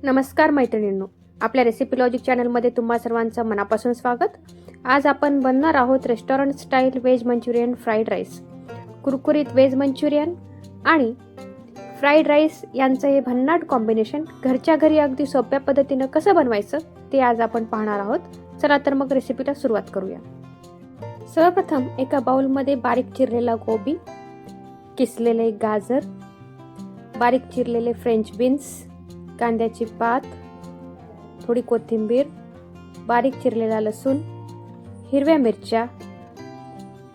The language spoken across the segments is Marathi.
नमस्कार मैत्रिणींनो, आपल्या रेसिपी लॉजिक चॅनलमध्ये तुम्हा सर्वांचं मनापासून स्वागत। आज आपण बनणार आहोत restaurant style veg Manchurian fried rice. कुरकुरीत व्हेज मंचुरियन आणि फ्राईड राईस यांचं हे भन्नाट कॉम्बिनेशन घरच्या घरी अगदी सोप्या पद्धतीने कसं बनवायचं ते आज आपण पाहणार आहोत। चला तर मग रेसिपीला सुरुवात करूया। सर्वप्रथम एका बाउलमध्ये बारीक चिरलेला गोबी, किसलेले गाजर, बारीक चिरलेले फ्रेंच बीन्स, कांद्याची पात, थोडी कोथिंबीर, बारीक चिरलेला लसूण, हिरव्या मिरच्या,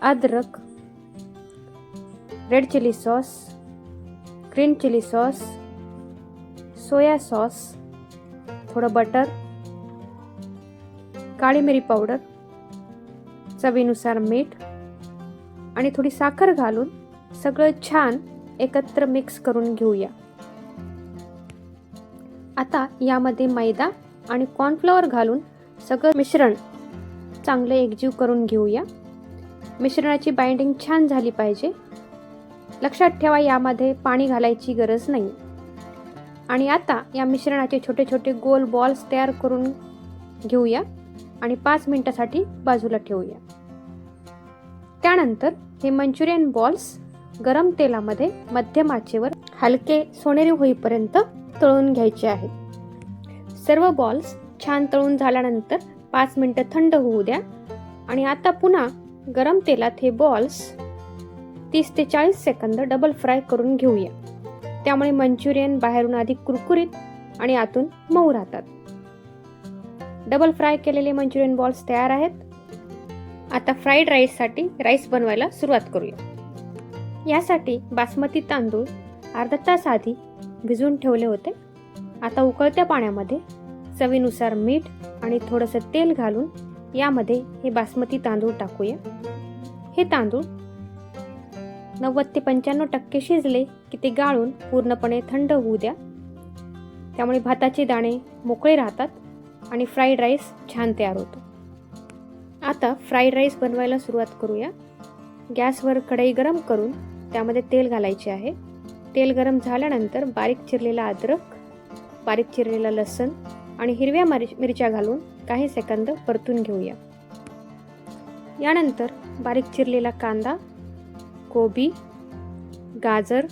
अद्रक, red chilli sauce, green chilli sauce, soya sauce, थोडं बटर, काळी मिरी पावडर, चवीनुसार मीठ आणि थोडी साखर घालून सगळं छान एकत्र मिक्स करून घेऊया। आता यामध्ये मैदा आणि कॉर्नफ्लॉवर घालून सगळं मिश्रण चांगलं एकजीव करून घेऊया। मिश्रणाची बाइंडिंग छान झाली पाहिजे। लक्षात ठेवा, यामध्ये पाणी घालायची गरज नाही। आणि आता या मिश्रणाचे छोटे छोटे गोल बॉल्स तयार करून घेऊया आणि 5 मिनिटांसाठी बाजूला ठेवूया। त्यानंतर हे मंचुरियन बॉल्स गरम तेलामध्ये मध्यम आचेवर हलके सोनेरी होईपर्यंत तळून घ्यायचे आहेत। सर्व बॉल्स छान तळून झाल्यानंतर 5 मिनिटं थंड होऊ द्या आणि आता पुन्हा गरम तेलात हे बॉल्स 30 ते 40 सेकंद डबल फ्राय करून घेऊया। त्यामुळे मंचुरियन बाहेरून अधिक कुरकुरीत आणि आतून मऊ राहतात। डबल फ्राय केलेले मंचुरियन बॉल्स तयार आहेत। आता फ्राईड राईससाठी राईस बनवायला सुरुवात करूया। यासाठी बासमती तांदूळ अर्धा तास आधी भिजवून ठेवले होते। आता उकळत्या पाण्यामध्ये चवीनुसार मीठ आणि थोडंसं तेल घालून यामध्ये हे बासमती तांदूळ टाकूया। हे तांदूळ 90 ते 95% शिजले की ते गाळून पूर्णपणे थंड होऊ द्या। त्यामुळे भाताचे दाणे मोकळे राहतात आणि फ्राईड राईस छान तयार होतो। आता फ्राईड राईस बनवायला सुरुवात करूया। गॅसवर कढई गरम करून त्यामध्ये तेल घालायचे आहे। तेल गरम झाल्यानंतर बारीक चिरलेला अद्रक, बारीक चिरलेला लसूण आणि हिरव्या मिरच्या घालून काही सेकंद परतून घेऊया। यानंतर बारीक चिरलेला कांदा, कोबी, गाजर,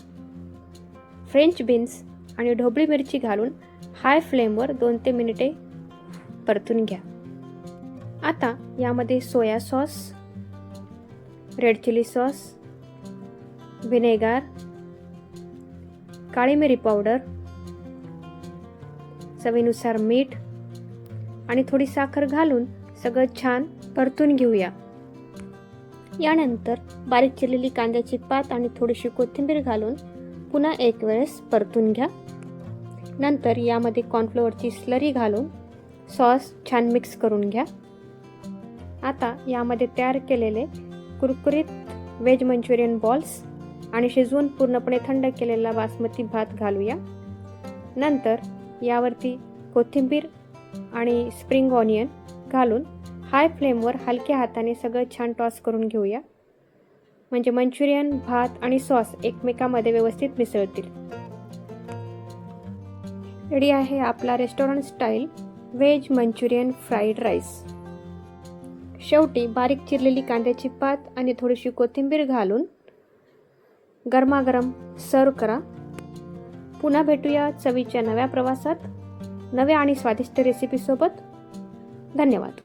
फ्रेंच बीन्स आणि ढोबळी मिरची घालून हाय फ्लेमवर 2 ते 3 मिनिटे परतून घ्या। आता यामध्ये soya sauce, red chilli sauce, vinegar, काळी मिरी पावडर, चवीनुसार मीठ आणि थोडी साखर घालून सगळं छान परतून घेऊया। यानंतर बारीक चिरलेली कांद्याची पात आणि थोडीशी कोथिंबीर घालून पुन्हा एक वेळेस परतून घ्या। नंतर यामध्ये कॉर्नफ्लॉवरची स्लरी घालून सॉस छान मिक्स करून घ्या। आता यामध्ये तयार केलेले कुरकुरीत व्हेज मंचुरियन बॉल्स आणि शिजवून पूर्णपणे थंड केलेला बासमती भात घालूया। नंतर यावरती कोथिंबीर आणि स्प्रिंग ऑनियन घालून हाय फ्लेमवर हलक्या हाताने सगळं छान टॉस करून घेऊया, म्हणजे मंचुरियन, भात आणि सॉस एकमेकांमध्ये व्यवस्थित मिसळतील। रेडी आहे आपला restaurant style veg Manchurian fried rice. शेवटी बारीक चिरलेली कांद्याची पात आणि थोडीशी कोथिंबीर घालून गरमागरम सर्व करा। पुन्हा भेटूया चवीच्या नव्या प्रवासात, नव्या आणि स्वादिष्ट रेसिपी सोबत। धन्यवाद।